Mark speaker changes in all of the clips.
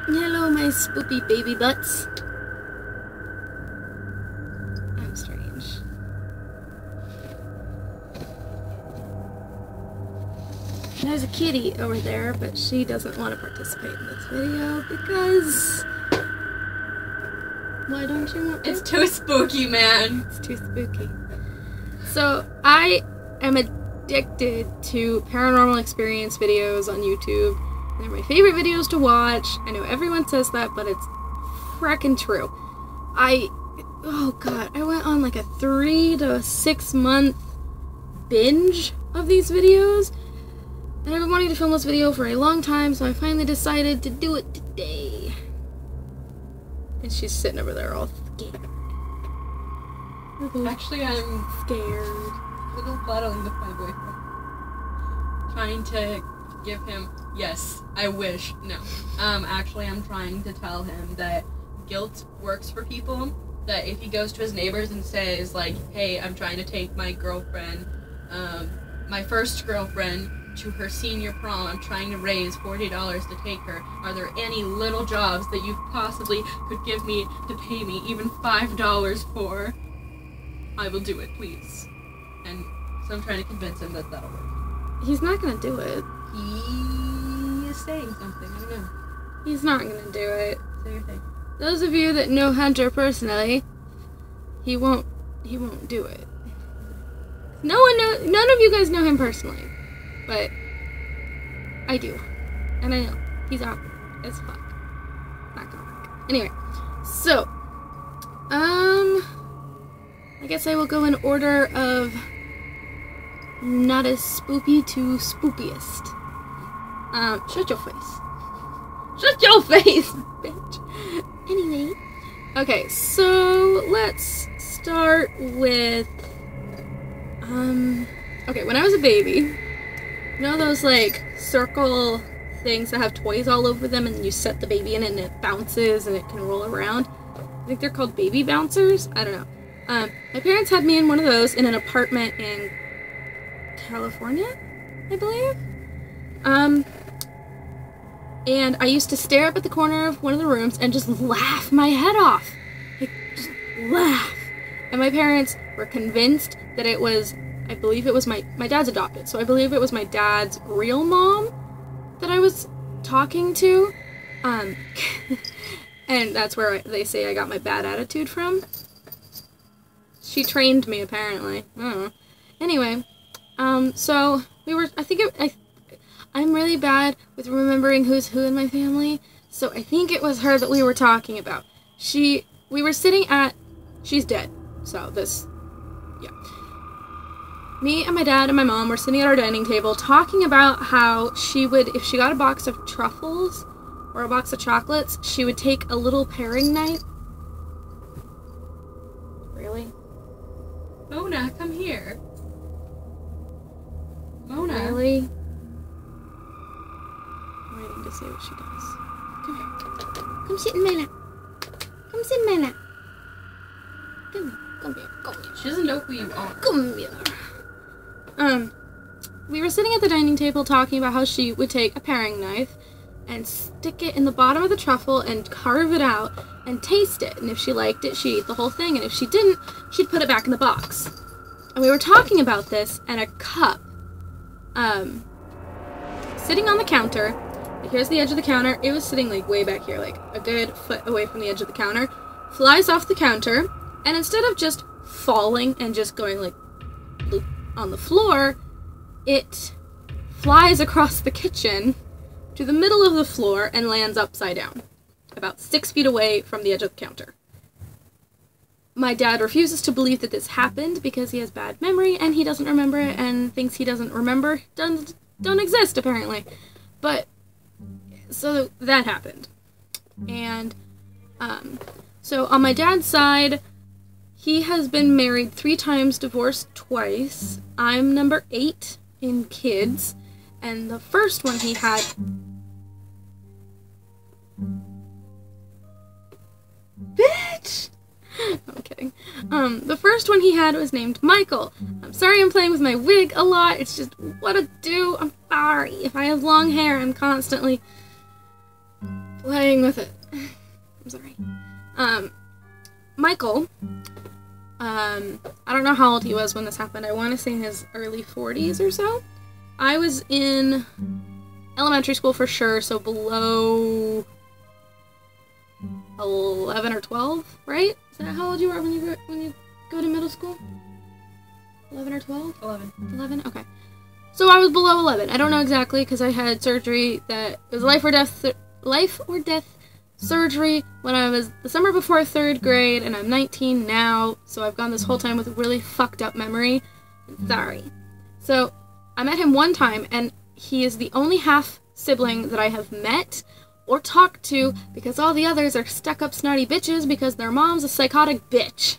Speaker 1: Hello, my spoopy baby butts. I'm strange. There's a kitty over there, but she doesn't want to participate in this video because... Why don't you want to?
Speaker 2: It's too spooky, man.
Speaker 1: It's too spooky. So, I am addicted to paranormal experience videos on YouTube. They're my favorite videos to watch. I know everyone says that, but it's frickin' true. Oh god, I went on like a 3 to 6 month binge of these videos. And I've been wanting to film this video for a long time, so I finally decided to do it today. And she's sitting over there all scared.
Speaker 2: Actually, I'm
Speaker 1: scared.
Speaker 2: A little battling with my boyfriend. Trying to give him, yes, I wish, no. Actually, I'm trying to tell him that guilt works for people. That if he goes to his neighbors and says, like, hey, I'm trying to take my girlfriend, my first girlfriend, to her senior prom, I'm trying to raise $40 to take her. Are there any little jobs that you possibly could give me to pay me even $5 for? I will do it, please. And so I'm trying to convince him that that'll work.
Speaker 1: He's not gonna do it.
Speaker 2: He is saying something, I don't know.
Speaker 1: He's not gonna do it.
Speaker 2: Say your thing.
Speaker 1: Those of you that know Hunter personally, he won't do it. None of you guys know him personally. But I do. And I know. He's awkward as fuck. Not gonna work. Anyway. So, I guess I will go in order of not as spoopy to spoopiest. Shut your face. Shut your face, bitch. Anyway. Okay, so let's start with, okay, when I was a baby, you know those, like, circle things that have toys all over them and you set the baby in it and it bounces and it can roll around? I think they're called baby bouncers? I don't know. My parents had me in one of those in an apartment in California, I believe? And I used to stare up at the corner of one of the rooms and just laugh my head off. Like, just laugh. And my parents were convinced that it was, I believe it was my dad's adopted, so I believe it was my dad's real mom that I was talking to. And that's where they say I got my bad attitude from. She trained me, apparently. I don't know. Anyway, so we were, I'm really bad with remembering who's who in my family, so I think it was her that we were talking about. We were sitting at, she's dead, so this, yeah. Me and my dad and my mom were sitting at our dining table talking about how she would, if she got a box of truffles or a box of chocolates, she would take a little paring knife. Really?
Speaker 2: Mona, come here. Mona.
Speaker 1: Really? I'm waiting to see what she does. Come here. Come sit in my lap. Come sit in my lap. Come here. Come here. Come here.
Speaker 2: She doesn't know who you are.
Speaker 1: Come here. We were sitting at the dining table talking about how she would take a paring knife and stick it in the bottom of the truffle and carve it out and taste it. And if she liked it, she'd eat the whole thing. And if she didn't, she'd put it back in the box. And we were talking about this, and a cup, sitting on the counter. Here's the edge of the counter. It was sitting, like, way back here, like, a good foot away from the edge of the counter. Flies off the counter, and instead of just falling and just going, like, loop on the floor, it flies across the kitchen to the middle of the floor and lands upside down, about 6 feet away from the edge of the counter. My dad refuses to believe that this happened because he has bad memory and he doesn't remember it, and things he doesn't remember don't exist, apparently. But, so that happened. And, so on my dad's side, he has been married 3 times, divorced twice. I'm number 8 in kids, and the first one he had... Bitch! I'm kidding. The first one he had was named Michael. I'm sorry I'm playing with my wig a lot. It's just what to do. I'm sorry. If I have long hair, I'm constantly playing with it. I'm sorry. Michael, I don't know how old he was when this happened. I want to say in his early 40s or so. I was in elementary school for sure, so below 11 or 12, right? Is that how old you are when you go to middle school? 11 or 12?
Speaker 2: 11.
Speaker 1: 11? Okay. So I was below 11. I don't know exactly because I had surgery that was life or death surgery when I was the summer before 3rd grade, and I'm 19 now, so I've gone this whole time with a really fucked up memory. I'm sorry. So I met him one time, and he is the only half sibling that I have met or talked to because all the others are stuck-up snotty bitches because their mom's a psychotic bitch.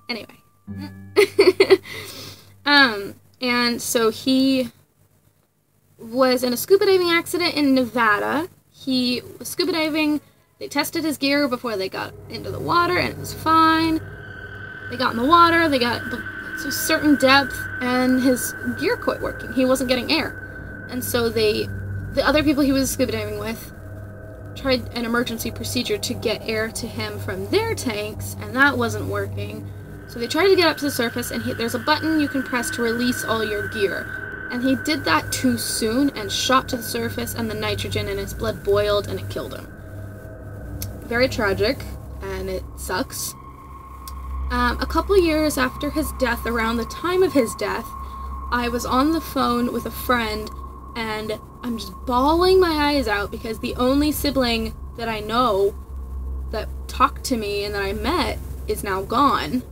Speaker 1: Anyway. And so he was in a scuba diving accident in Nevada. He was scuba diving. They tested his gear before they got into the water, and it was fine. They got in the water, they got to a certain depth, and his gear quit working. He wasn't getting air. And so the other people he was scuba diving with tried an emergency procedure to get air to him from their tanks, and that wasn't working. So they tried to get up to the surface, and there's a button you can press to release all your gear. And he did that too soon and shot to the surface, and the nitrogen in his blood boiled, and it killed him. Very tragic, and it sucks. A couple years after his death, around the time of his death, I was on the phone with a friend, and I'm just bawling my eyes out because the only sibling that I know that talked to me and that I met is now gone.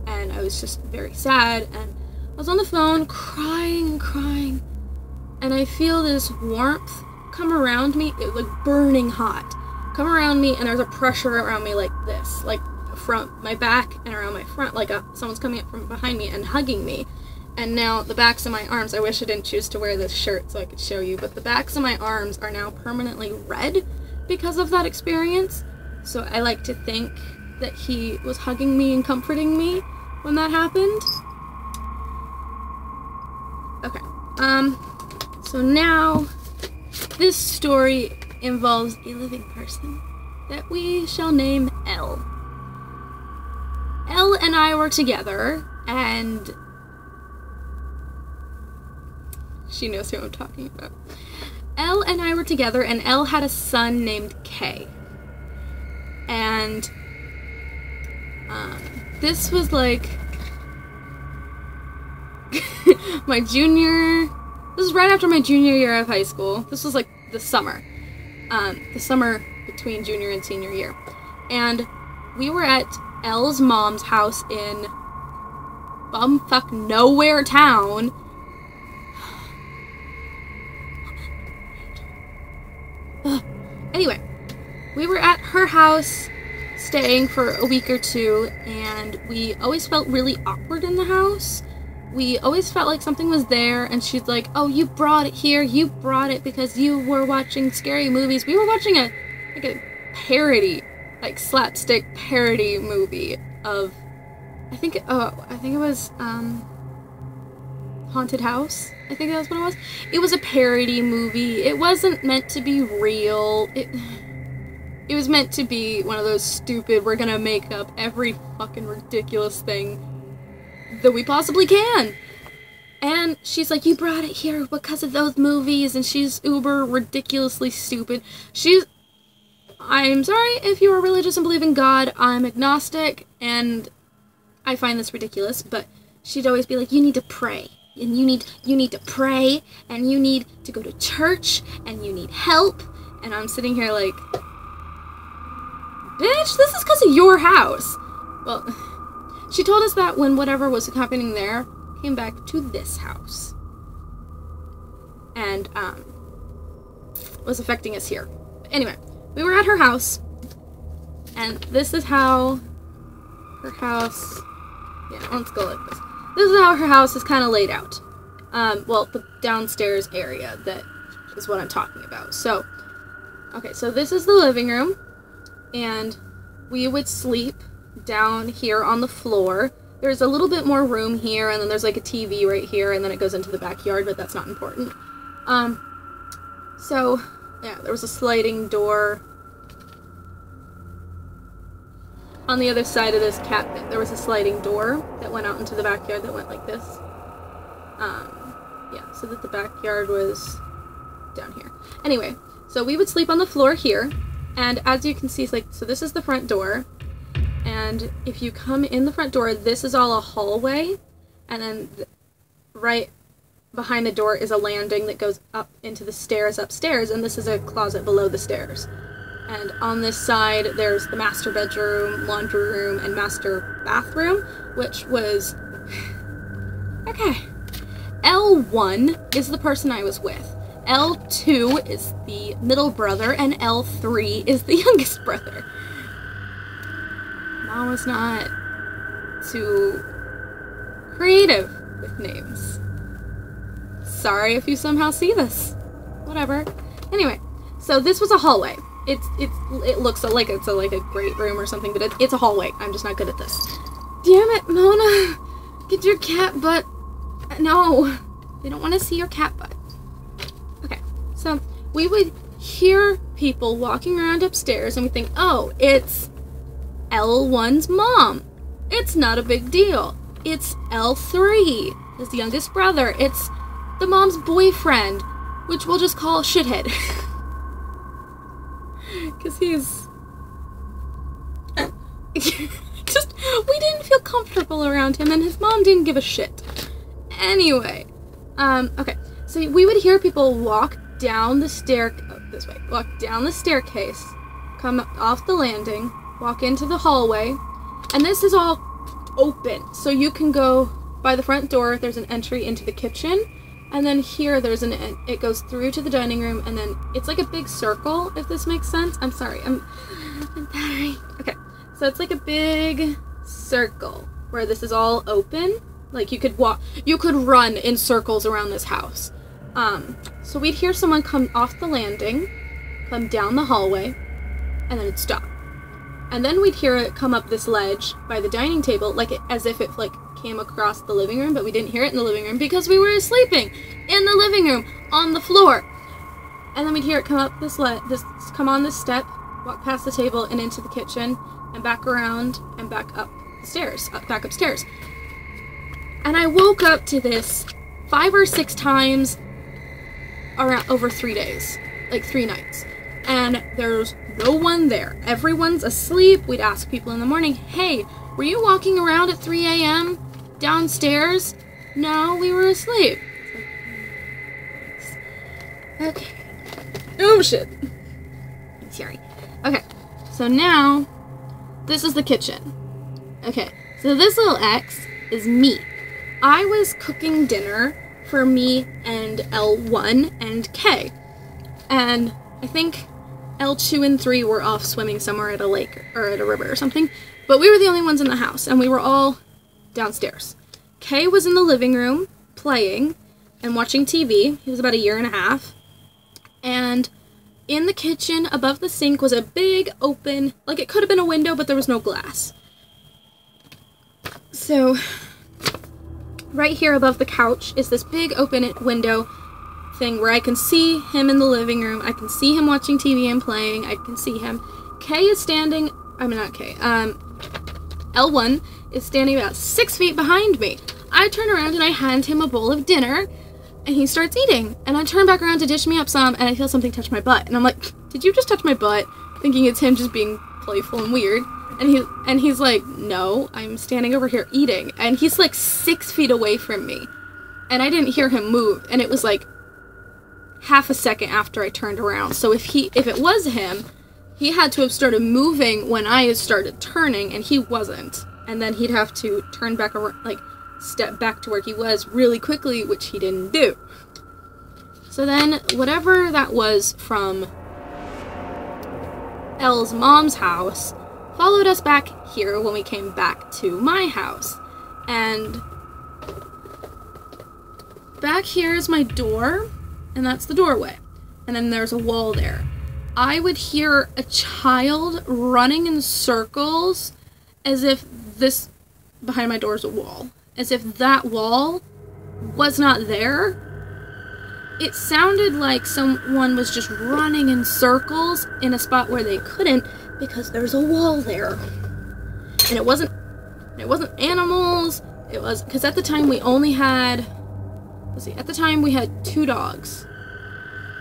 Speaker 1: And I was just very sad, and I was on the phone crying, and I feel this warmth come around me, like burning hot, come around me, and there's a pressure around me like this, like from my back and around my front, like someone's coming up from behind me and hugging me. And now the backs of my arms, I wish I didn't choose to wear this shirt so I could show you, but the backs of my arms are now permanently red because of that experience. So I like to think that he was hugging me and comforting me when that happened. Okay, so now this story involves a living person that we shall name Elle. Elle and I were together, and she knows who I'm talking about. Elle and I were together, and Elle had a son named Kay. And this was like this was right after my junior year of high school. This was like the summer between junior and senior year. And we were at Elle's mom's house in bumfuck nowhere town. Anyway, we were at her house staying for a week or two, and we always felt really awkward in the house. We always felt like something was there, and she's like, oh, you brought it here, you brought it because you were watching scary movies. We were watching a parody, like slapstick parody movie of, I think it was, Haunted House. I think that's what it was. It was a parody movie. It wasn't meant to be real. It was meant to be one of those stupid, we're gonna make up every fucking ridiculous thing that we possibly can. And she's like, you brought it here because of those movies, and she's uber ridiculously stupid. I'm sorry if you are religious and believe in God, I'm agnostic, and I find this ridiculous, but she'd always be like, you need to pray, and you need to pray, and you need to go to church, and you need help, and I'm sitting here like, bitch, this is because of your house. Well, she told us that when whatever was happening there came back to this house. And, was affecting us here. Anyway, we were at her house, and this is how her house, yeah, let's go like this. This is how her house is kind of laid out. Well, the downstairs area, that is what I'm talking about. So, okay, so this is the living room, and we would sleep down here on the floor. There's a little bit more room here, and then there's like a TV right here, and then it goes into the backyard, but that's not important. So, yeah, there was a sliding door. On the other side of this cabinet, there was a sliding door that went out into the backyard that went like this. Yeah, so that the backyard was down here. Anyway, so we would sleep on the floor here, and as you can see, like, so this is the front door, and if you come in the front door, this is all a hallway, and then right behind the door is a landing that goes up into the stairs upstairs, and this is a closet below the stairs. And on this side, there's the master bedroom, laundry room, and master bathroom, which was... Okay. L1 is the person I was with. L2 is the middle brother, and L3 is the youngest brother. Mom was not too creative with names. Sorry if you somehow see this. Whatever. Anyway, so this was a hallway. It looks like it's like a great room or something, but it's a hallway. I'm just not good at this. Damn it, Mona! Get your cat butt. No, they don't want to see your cat butt. Okay, so we would hear people walking around upstairs, and we think, oh, it's L1's mom. It's not a big deal. It's L3, his youngest brother. It's the mom's boyfriend, which we'll just call Shithead. Because he's... just, we didn't feel comfortable around him, and his mom didn't give a shit. Anyway, okay, so we would hear people walk down the this way, walk down the staircase, come off the landing, walk into the hallway, and this is all open, so you can go by the front door. There's an entry into the kitchen, and then here there's it goes through to the dining room, and then it's like a big circle, if this makes sense. I'm sorry, I'm tired. Okay, so it's like a big circle where this is all open. Like, you could run in circles around this house. So we'd hear someone come off the landing, come down the hallway, and then it'd stop. And then we'd hear it come up this ledge by the dining table, as if it, came across the living room, but we didn't hear it in the living room because we were sleeping in the living room, on the floor. And then we'd hear it come up come on this step, walk past the table and into the kitchen, and back around, and back up the stairs, back upstairs. And I woke up to this 5 or 6 times over 3 days, 3 nights. And there's no one there. Everyone's asleep. We'd ask people in the morning, hey, were you walking around at 3 a.m. downstairs? No, we were asleep. Okay. Oh, shit. I'm sorry. Okay, so now, this is the kitchen. Okay, so this little X is me. I was cooking dinner for me and L1 and K. And I think L2 and 3 were off swimming somewhere at a lake or at a river or something. But we were the only ones in the house, and we were all downstairs. K was in the living room playing and watching TV. He was about 1.5 years. And in the kitchen above the sink was a big open, it could have been a window, but there was no glass. So right here above the couch is this big open window thing where I can see him in the living room. I can see him watching TV and playing. I can see him. K is standing, not K, L1 is standing about 6 feet behind me. I turn around and I hand him a bowl of dinner, and he starts eating. And I turn back around to dish me up some, and I feel something touch my butt. And I'm like, did you just touch my butt? Thinking it's him just being playful and weird. And he's like, no, I'm standing over here eating. And he's 6 feet away from me. And I didn't hear him move. And it was half a second after I turned around. So if it was him, he had to have started moving when I had started turning, and he wasn't. And then he'd have to turn back around, step back to where he was really quickly, which he didn't do. So then, whatever that was from Elle's mom's house followed us back here when we came back to my house. And back here is my door, and that's the doorway. And then there's a wall there. I would hear a child running in circles as if this behind my door is a wall. As if that wall was not there. it sounded like someone was just running in circles in a spot where they couldn't because there's a wall there. And it wasn't animals. It was, because at the time we only had, at the time we had 2 dogs.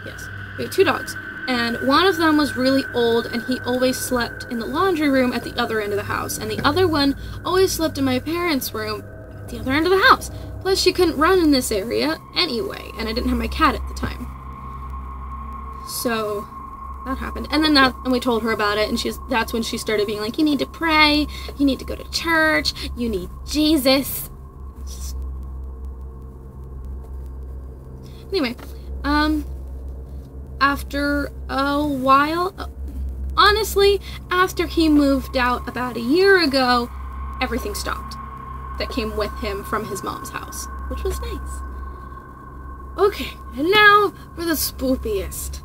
Speaker 1: Yes, we had 2 dogs. And one of them was really old, and he always slept in the laundry room at the other end of the house. And the other one always slept in my parents' room at the other end of the house. Plus, she couldn't run in this area anyway, and I didn't have my cat at the time. So, that happened. And then and we told her about it, and that's when she started being like, you need to pray, you need to go to church, you need Jesus. Anyway, after a while, honestly, after he moved out about a year ago, everything stopped that came with him from his mom's house, which was nice. Okay, and now for the spookiest.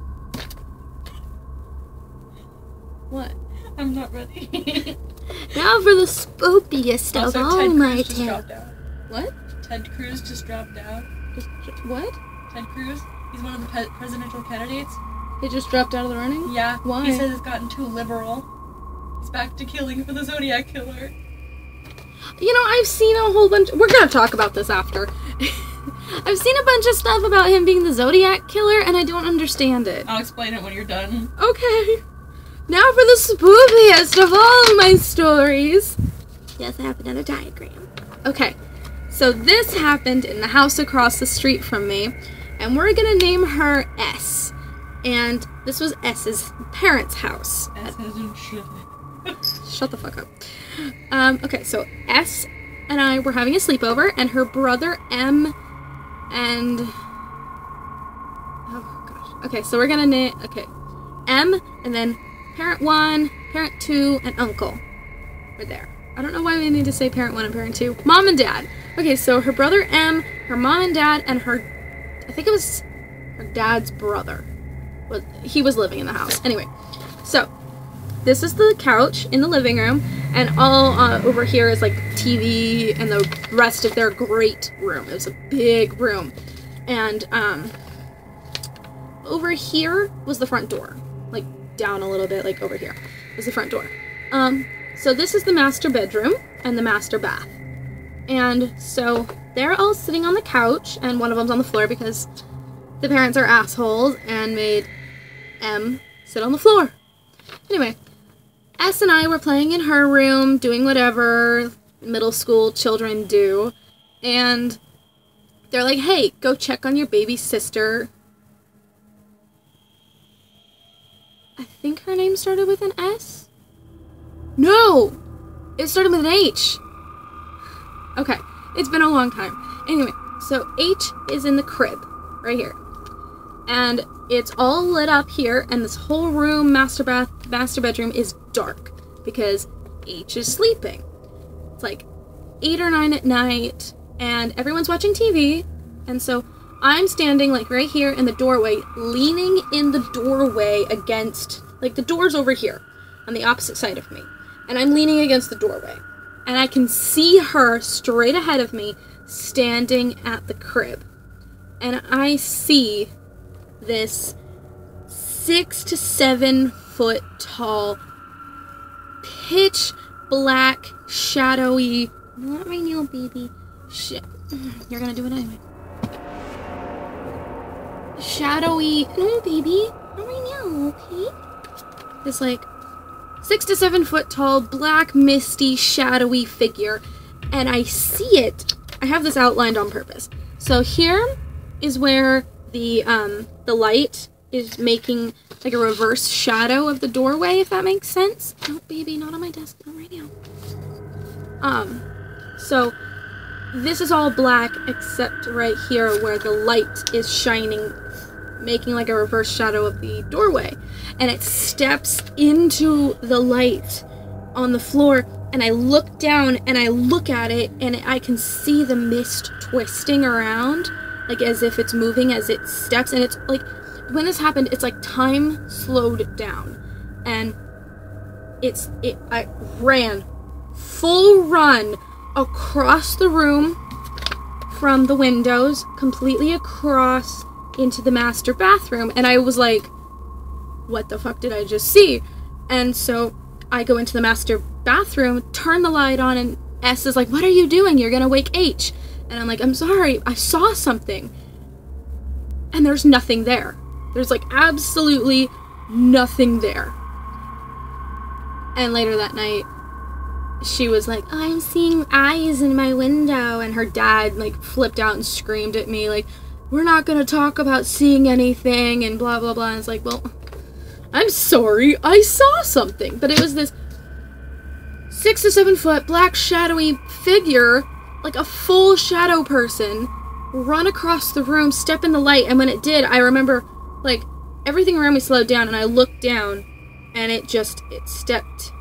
Speaker 1: What?
Speaker 2: I'm not ready.
Speaker 1: Now for the spookiest of all
Speaker 2: Ted
Speaker 1: my
Speaker 2: Cruz just
Speaker 1: tales.
Speaker 2: dropped out.
Speaker 1: What?
Speaker 2: Ted Cruz just dropped out.
Speaker 1: What?
Speaker 2: Ted Cruz? He's one of the presidential candidates.
Speaker 1: He just dropped out of the running?
Speaker 2: Yeah.
Speaker 1: Why?
Speaker 2: He says it's gotten too liberal. He's back to killing for the Zodiac Killer.
Speaker 1: You know, I've seen a whole bunch. We're gonna talk about this after. I've seen a bunch of stuff about him being the Zodiac Killer, and I don't understand it.
Speaker 2: I'll explain it when you're done.
Speaker 1: Okay. Now for the spookiest of all my stories. Yes, I have another diagram. Okay. So this happened in the house across the street from me, and we're gonna name her S. And this was S's parents' house.
Speaker 2: S as in shit.
Speaker 1: Shut the fuck up. Okay, so S and I were having a sleepover, and her brother M and... oh, gosh. Okay, so we're gonna name... okay. M, and then parent 1, parent 2, and uncle were there. I don't know why we need to say parent 1 and parent 2. Mom and dad. Okay, so her brother M, her mom and dad, and her... I think it was her dad's brother. He was living in the house. Anyway, so... this is the couch in the living room, and all over here is like TV and the rest of their great room. It was a big room. And over here was the front door. Like down a little bit, like over here was the front door. So this is the master bedroom and the master bath. And so they're all sitting on the couch, and one of them's on the floor because the parents are assholes and made M sit on the floor. Anyway, S and I were playing in her room, doing whatever middle school children do, and they're like, hey, go check on your baby sister. I think her name started with an S? No! It started with an H. Okay, it's been a long time. Anyway, so H is in the crib, right here. And it's all lit up here, and this whole room, master bedroom, is dark because H is sleeping. It's like 8 or 9 at night, and everyone's watching TV, and so I'm standing like right here in the doorway, leaning in the doorway against, like the door's over here on the opposite side of me, and I'm leaning against the doorway, and I can see her straight ahead of me standing at the crib, and I see this 6 to 7 foot tall, pitch black, shadowy, not right now, baby. Shit. You're gonna do it anyway. Shadowy, no, baby. Not right now, okay? This, like, 6 to 7 foot tall, black, misty, shadowy figure. And I see it. I have this outlined on purpose. So here is where the light is making like a reverse shadow of the doorway, if that makes sense. Oh, baby, not on my desk, not right now. So this is all black except right here where the light is shining, making like a reverse shadow of the doorway. And it steps into the light on the floor, and I look down and I look at it, and I can see the mist twisting around, like as if it's moving as it steps. And it's like, when this happened, it's like time slowed down, and I ran full run across the room from the windows, completely across into the master bathroom, and I was like, what the fuck did I just see? And so I go into the master bathroom, turn the light on, and S is like, what are you doing? You're gonna wake H. And I'm like, I'm sorry, I saw something. And there's nothing there. There's like absolutely nothing there. And later that night, she was like, I'm seeing eyes in my window. And her dad like flipped out and screamed at me like, we're not gonna talk about seeing anything and blah blah blah. And it's like, well, I'm sorry, I saw something. But it was this 6 to 7 foot black shadowy figure, like a full shadow person, run across the room, step in the light. And when it did, I remember like everything around me slowed down, and I looked down, and it stepped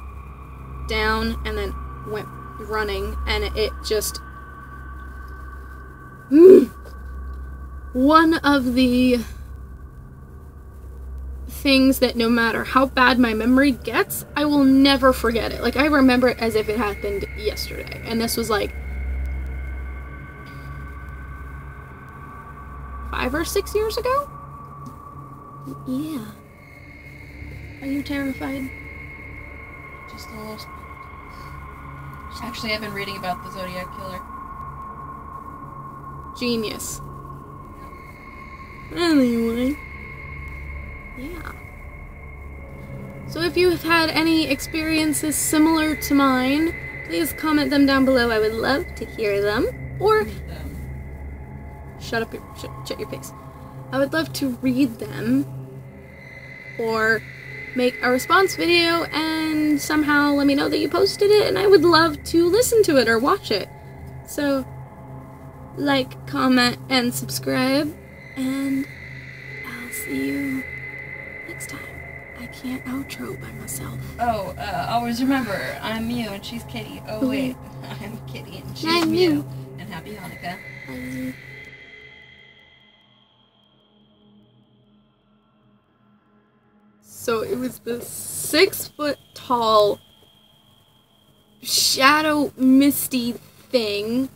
Speaker 1: down and then went running, and it just one of the things that no matter how bad my memory gets, I will never forget it. Like, I remember it as if it happened yesterday, and this was like 5 or 6 years ago? Yeah. Are you terrified?
Speaker 2: Just a little. Actually, I've been reading about the Zodiac Killer.
Speaker 1: Genius. Anyway. Yeah. So if you have had any experiences similar to mine, please comment them down below. I would love to hear them. Or shut your face. I would love to read them. Or make a response video and somehow let me know that you posted it, and I would love to listen to it or watch it. So, like, comment, and subscribe, and I'll see you next time. I can't outro by myself.
Speaker 2: Oh, always remember, I'm Mew and she's Kitty. Oh wait, I'm Kitty and she's
Speaker 1: I'm
Speaker 2: Mew.
Speaker 1: Mew.
Speaker 2: And happy Hanukkah.
Speaker 1: So it was this 6 foot tall shadow misty thing